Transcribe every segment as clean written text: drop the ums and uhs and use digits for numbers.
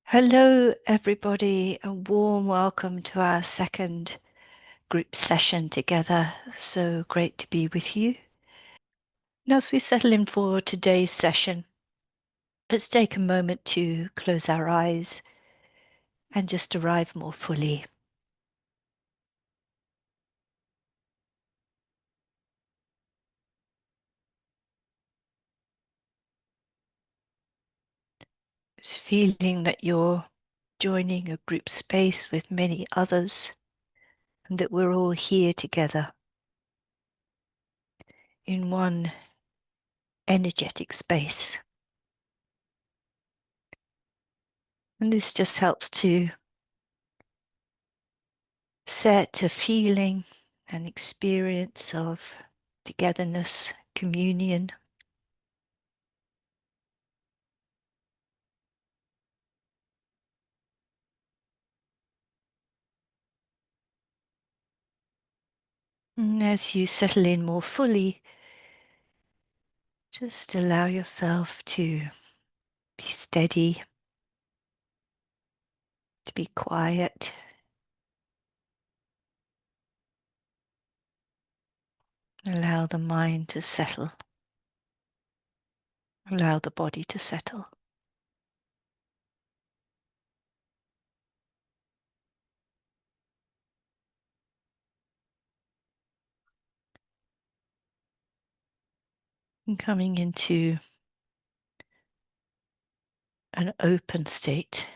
Hello, everybody. A warm welcome to our second group session together. So great to be with you. Now, as we settle in for today's session, let's take a moment to close our eyes and just arrive more fully. It's feeling that you're joining a group space with many others and that we're all here together in one energetic space. And this just helps to set a feeling, an experience of togetherness, communion. And as you settle in more fully, just allow yourself to be steady, to be quiet. Allow the mind to settle. Allow the body to settle. And coming into an open state.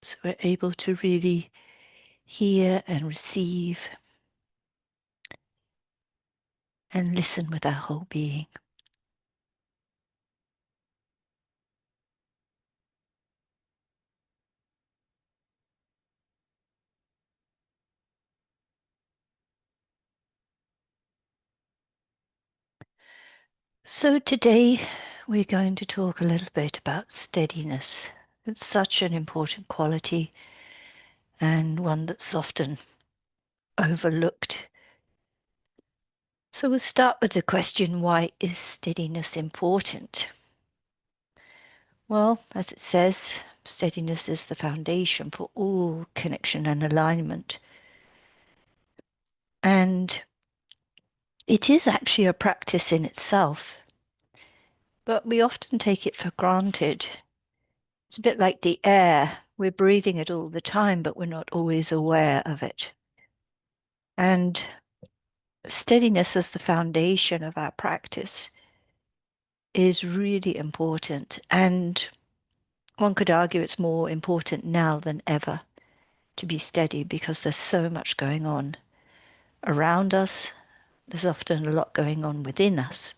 So we're able to really hear and receive and listen with our whole being. So today we're going to talk a little bit about steadiness. It's such an important quality and one that's often overlooked. So we'll start with the question, why is steadiness important? Well, as it says, steadiness is the foundation for all connection and alignment. And it is actually a practice in itself, but we often take it for granted. It's a bit like the air. We're breathing it all the time, but we're not always aware of it. And steadiness as the foundation of our practice is really important. And one could argue it's more important now than ever to be steady because there's so much going on around us. There's often a lot going on within us.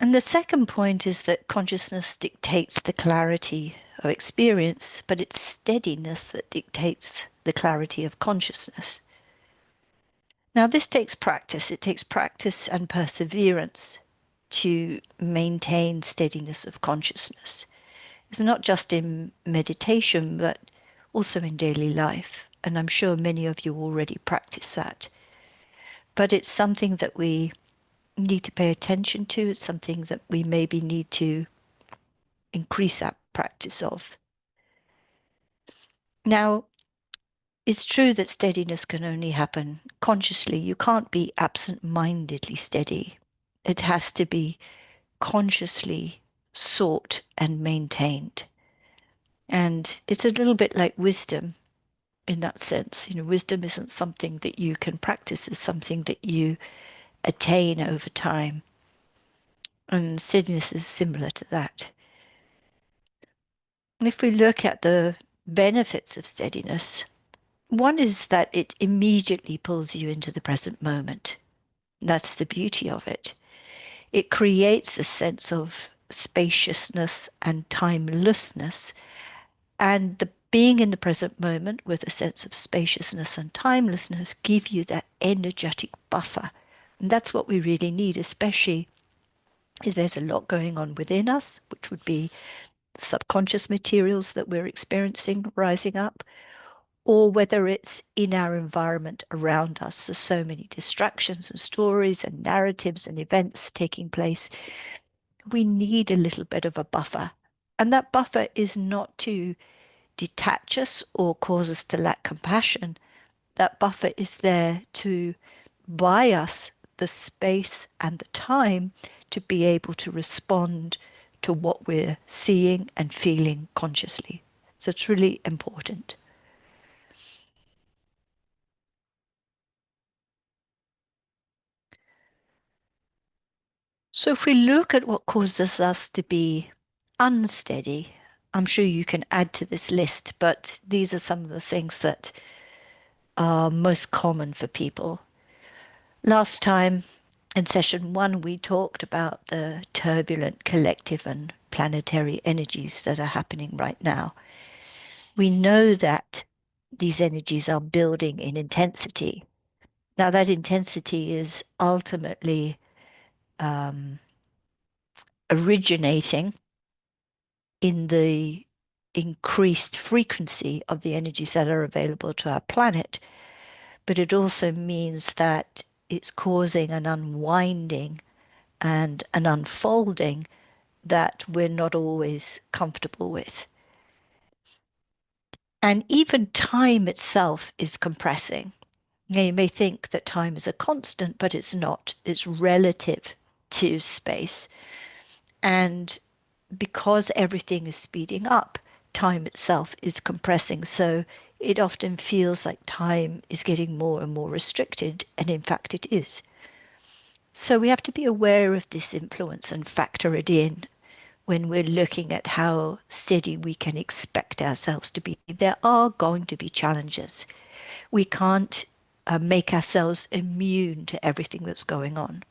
And the second point is that consciousness dictates the clarity of experience, but it's steadiness that dictates the clarity of consciousness. Now, this takes practice. It takes practice and perseverance to maintain steadiness of consciousness. It's not just in meditation, but also in daily life. And I'm sure many of you already practice that. But it's something that we need to pay attention to. It's something that we maybe need to increase our practice of. Now, it's true that steadiness can only happen consciously. You can't be absent-mindedly steady. It has to be consciously sought and maintained. And it's a little bit like wisdom in that sense. You know, wisdom isn't something that you can practice, it's something that you attain over time. And steadiness is similar to that. And if we look at the benefits of steadiness, one is that it immediately pulls you into the present moment. That's the beauty of it. It creates a sense of spaciousness and timelessness. And the being in the present moment with a sense of spaciousness and timelessness give you that energetic buffer. And that's what we really need, especially if there's a lot going on within us, which would be subconscious materials that we're experiencing rising up, or whether it's in our environment around us. There's so many distractions and stories and narratives and events taking place. we need a little bit of a buffer. And that buffer is not to detach us or cause us to lack compassion. That buffer is there to buy us the space and the time to be able to respond to what we're seeing and feeling consciously. So it's really important. So if we look at what causes us to be unsteady, I'm sure you can add to this list, but these are some of the things that are most common for people. Last time in session one, we talked about the turbulent collective and planetary energies that are happening right now. We know that these energies are building in intensity. Now, that intensity is ultimately originating in the increased frequency of the energies that are available to our planet, but it also means that it's causing an unwinding and an unfolding that we're not always comfortable with. And even time itself is compressing. Now, you may think that time is a constant, but it's not. It's relative to space. And because everything is speeding up, time itself is compressing. So it often feels like time is getting more and more restricted, and in fact, it is. So we have to be aware of this influence and factor it in when we're looking at how steady we can expect ourselves to be. There are going to be challenges. We can't make ourselves immune to everything that's going on,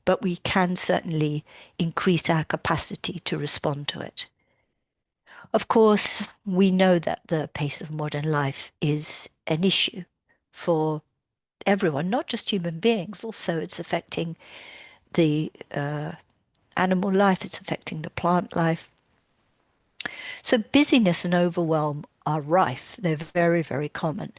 but we can certainly increase our capacity to respond to it. Of course, we know that the pace of modern life is an issue for everyone, not just human beings. Also, it's affecting the animal life, it's affecting the plant life. So busyness and overwhelm are rife. They're very, very common.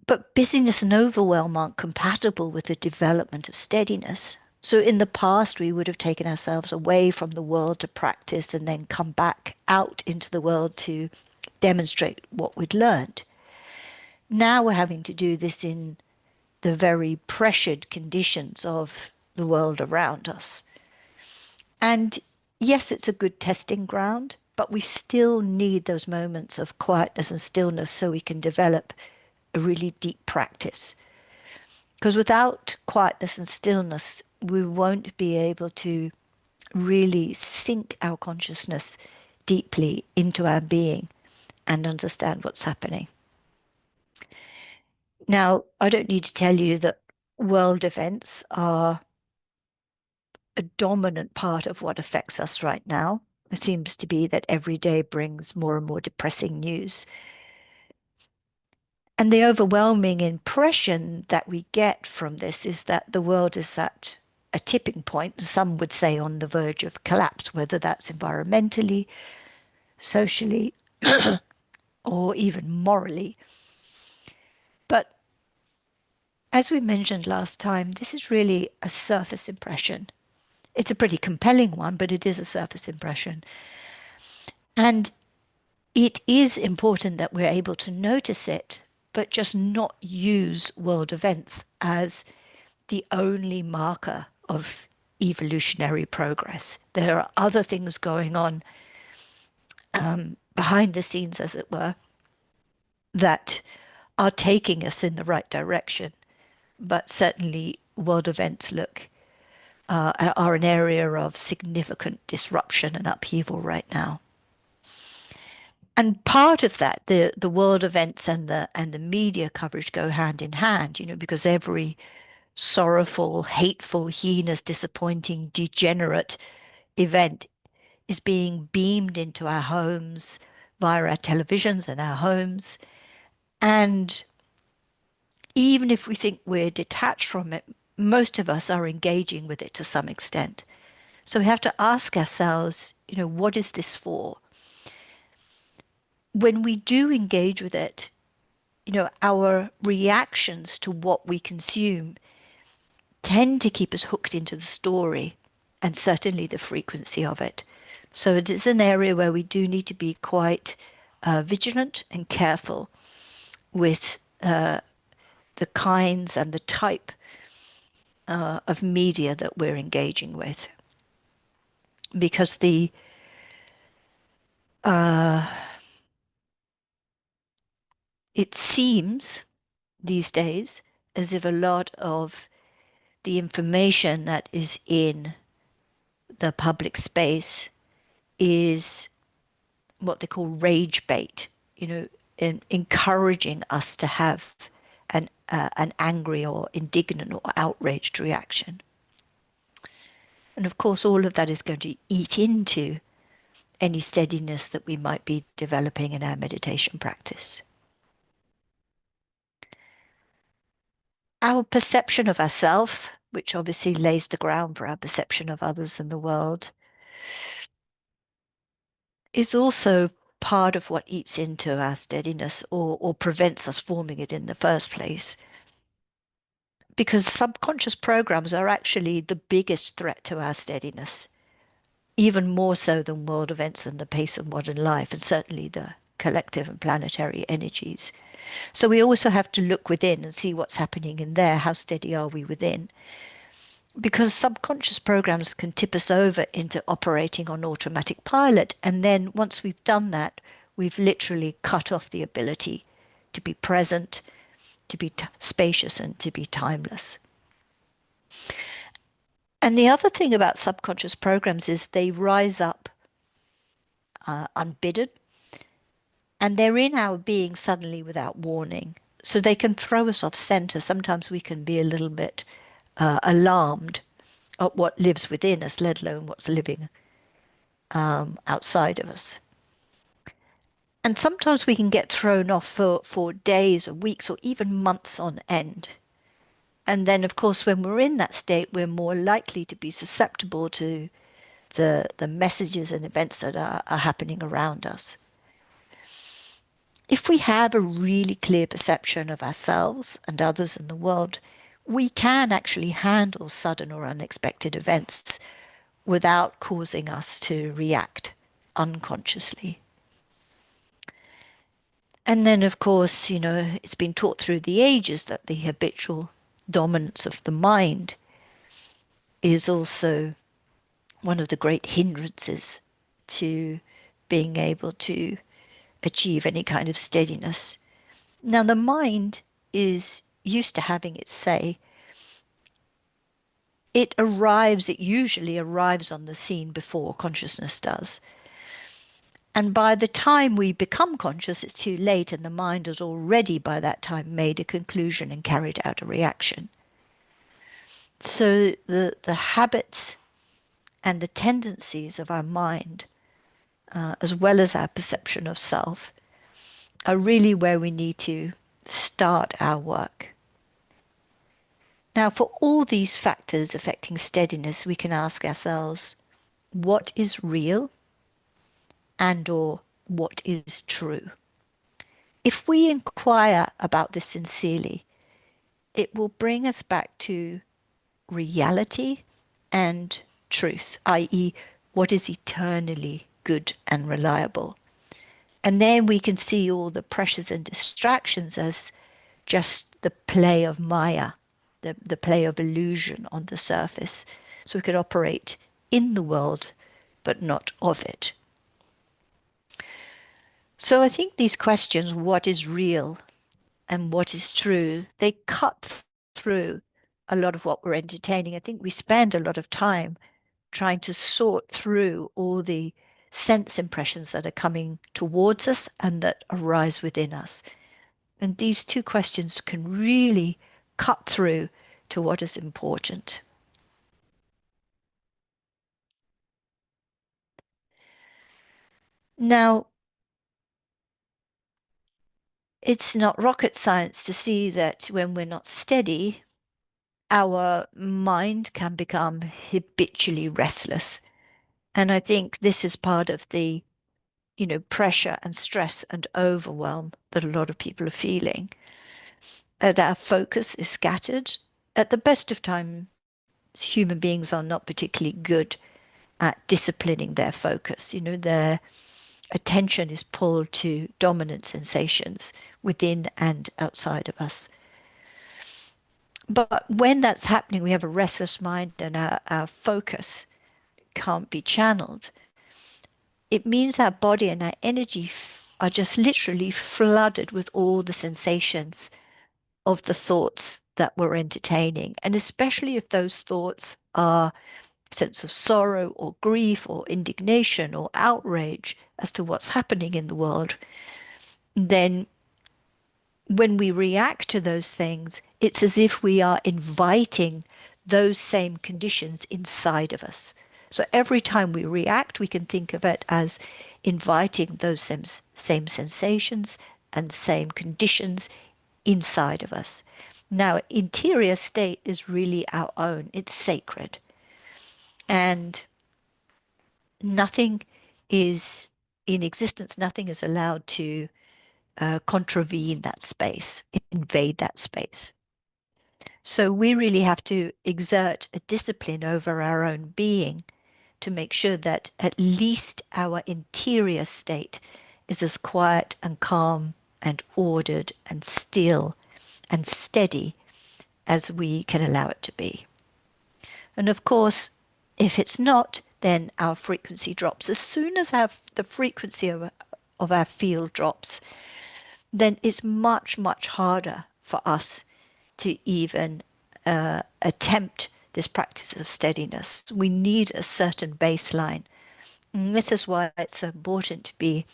But busyness and overwhelm aren't compatible with the development of steadiness. So in the past, we would have taken ourselves away from the world to practice and then come back out into the world to demonstrate what we'd learned. Now we're having to do this in the very pressured conditions of the world around us. And yes, it's a good testing ground, but we still need those moments of quietness and stillness so we can develop a really deep practice. Because without quietness and stillness, we won't be able to really sink our consciousness deeply into our being and understand what's happening. Now, I don't need to tell you that world events are a dominant part of what affects us right now. It seems to be that every day brings more and more depressing news. And the overwhelming impression that we get from this is that the world is at a tipping point, some would say on the verge of collapse, whether that's environmentally, socially, or even morally. But as we mentioned last time, this is really a surface impression. It's a pretty compelling one, but it is a surface impression. And it is important that we're able to notice it, but just not use world events as the only marker of evolutionary progress. There are other things going on behind the scenes, as it were, that are taking us in the right direction. But certainly, world events are an area of significant disruption and upheaval right now. And part of that, the world events and the media coverage go hand in hand, because every sorrowful, hateful, heinous, disappointing, degenerate event is being beamed into our homes via our televisions and our homes. And even if we think we're detached from it, most of us are engaging with it to some extent. So we have to ask ourselves, what is this for? When we do engage with it, our reactions to what we consume tend to keep us hooked into the story and certainly the frequency of it. So it is an area where we do need to be quite vigilant and careful with the kinds and the type of media that we're engaging with. Because it seems these days as if a lot of the information that is in the public space is what they call rage bait, encouraging us to have an angry or indignant or outraged reaction. And of course, all of that is going to eat into any steadiness that we might be developing in our meditation practice. Our perception of ourself, which obviously lays the ground for our perception of others and the world, is also part of what eats into our steadiness or prevents us forming it in the first place. Because subconscious programs are actually the biggest threat to our steadiness, even more so than world events and the pace of modern life, and certainly the collective and planetary energies. So we also have to look within and see what's happening in there. How steady are we within? Because subconscious programs can tip us over into operating on automatic pilot. And then once we've done that, we've literally cut off the ability to be present, to be spacious, and to be timeless. And the other thing about subconscious programs is they rise up unbidden, and they're in our being suddenly without warning. So they can throw us off center. Sometimes we can be a little bit alarmed at what lives within us, let alone what's living outside of us. And sometimes we can get thrown off for days or weeks or even months on end. And then, of course, when we're in that state, we're more likely to be susceptible to the messages and events that are happening around us. If we have a really clear perception of ourselves and others in the world, we can actually handle sudden or unexpected events without causing us to react unconsciously. And then, of course, it's been taught through the ages that the habitual dominance of the mind is also one of the great hindrances to being able to achieve any kind of steadiness. Now, the mind is used to having its say. It usually arrives on the scene before consciousness does. And by the time we become conscious, it's too late, and the mind has already by that time made a conclusion and carried out a reaction. So the habits and the tendencies of our mind, as well as our perception of self, are really where we need to start our work. Now, for all these factors affecting steadiness, we can ask ourselves, what is real and or what is true? If we inquire about this sincerely, it will bring us back to reality and truth, i.e., what is eternally good and reliable. And then we can see all the pressures and distractions as just the play of Maya, the play of illusion on the surface. So we can operate in the world, but not of it. So I think these questions, what is real and what is true, they cut through a lot of what we're entertaining. I think we spend a lot of time trying to sort through all the sense impressions that are coming towards us and that arise within us. And these two questions can really cut through to what is important. Now, it's not rocket science to see that when we're not steady, our mind can become habitually restless. And I think this is part of the, pressure and stress and overwhelm that a lot of people are feeling. That our focus is scattered. At the best of times, human beings are not particularly good at disciplining their focus. Their attention is pulled to dominant sensations within and outside of us. But when that's happening, we have a restless mind and our focus can't be channeled. It means our body and our energy are just literally flooded with all the sensations of the thoughts that we're entertaining. And especially if those thoughts are sense of sorrow or grief or indignation or outrage as to what's happening in the world, then when we react to those things, it's as if we are inviting those same conditions inside of us. So every time we react, we can think of it as inviting those same sensations and same conditions inside of us. Now, interior state is really our own. It's sacred. And nothing is in existence, nothing is allowed to contravene that space, invade that space. So we really have to exert a discipline over our own being to make sure that at least our interior state is as quiet and calm and ordered and still and steady as we can allow it to be. And of course, if it's not, then our frequency drops. As soon as the frequency of our field drops, then it's much, much harder for us to even attempt this practice of steadiness. We need a certain baseline. And this is why it's so important to be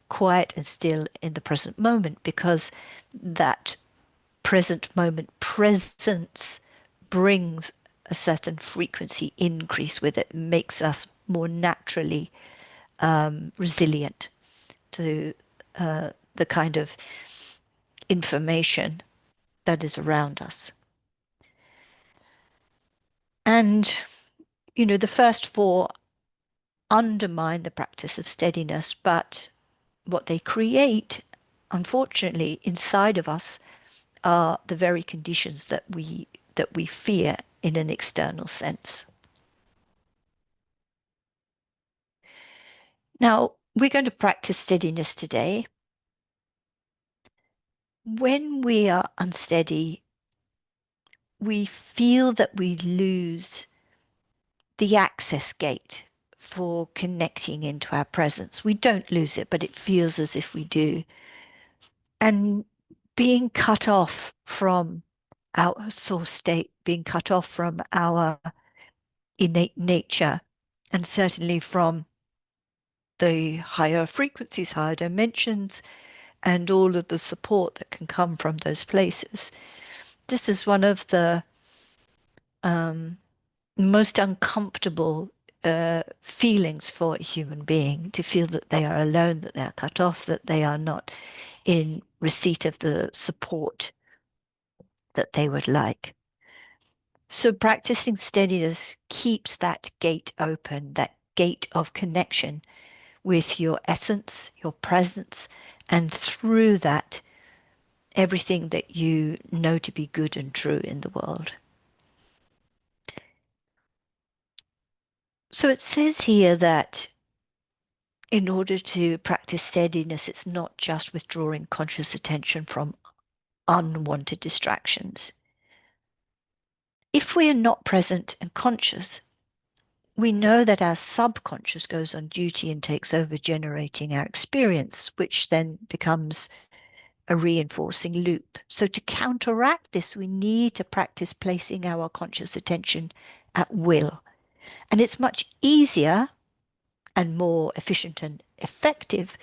quiet and still in the present moment, because that present moment presence brings a certain frequency increase with it, makes us more naturally resilient to the kind of information that is around us. And, the first four undermine the practice of steadiness, but what they create, unfortunately, inside of us are the very conditions that we fear in an external sense. Now, we're going to practice steadiness today. When we are unsteady, we feel that we lose the access gate for connecting into our presence. We don't lose it, but it feels as if we do. And being cut off from our source state, being cut off from our innate nature, and certainly from the higher frequencies, higher dimensions, and all of the support that can come from those places. This is one of the most uncomfortable feelings for a human being, to feel that they are alone, that they are cut off, that they are not in receipt of the support that they would like. So practicing steadiness keeps that gate open, that gate of connection with your essence, your presence, and through that, everything that you know to be good and true in the world. So it says here that in order to practice steadiness, it's not just withdrawing conscious attention from unwanted distractions. If we are not present and conscious, we know that our subconscious goes on duty and takes over generating our experience, which then becomes a reinforcing loop. So to counteract this, we need to practice placing our conscious attention at will. And it's much easier and more efficient and effective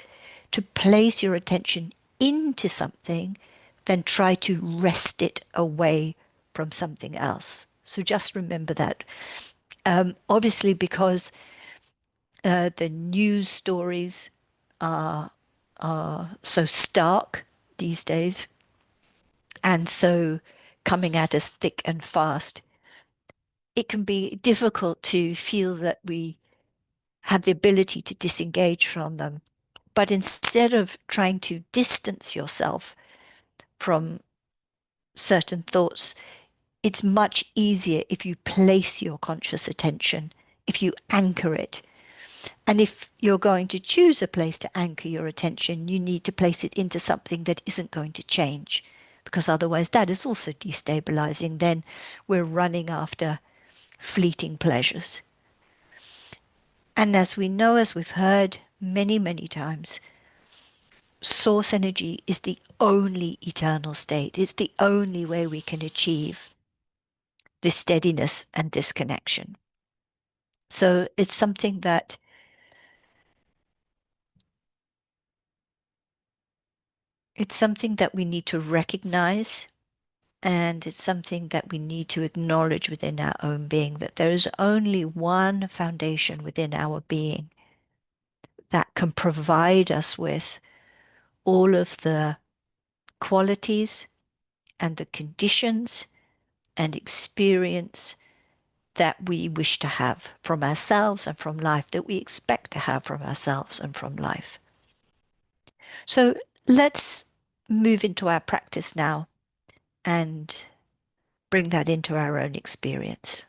to place your attention into something than try to wrest it away from something else. So just remember that. Obviously, because the news stories are so stark these days and so coming at us thick and fast, it can be difficult to feel that we have the ability to disengage from them. But instead of trying to distance yourself from certain thoughts, It's much easier if you place your conscious attention, if you anchor it. And if you're going to choose a place to anchor your attention, you need to place it into something that isn't going to change, because otherwise that is also destabilizing. Then we're running after fleeting pleasures. And as we know, as we've heard many, many times, source energy is the only eternal state. It's the only way we can achieve this steadiness and this connection. So it's something that we need to recognize, and it's something that we need to acknowledge within our own being, that there is only one foundation within our being that can provide us with all of the qualities and the conditions and experience that we wish to have from ourselves and from life, that we expect to have from ourselves and from life. So let's move into our practice now and bring that into our own experience.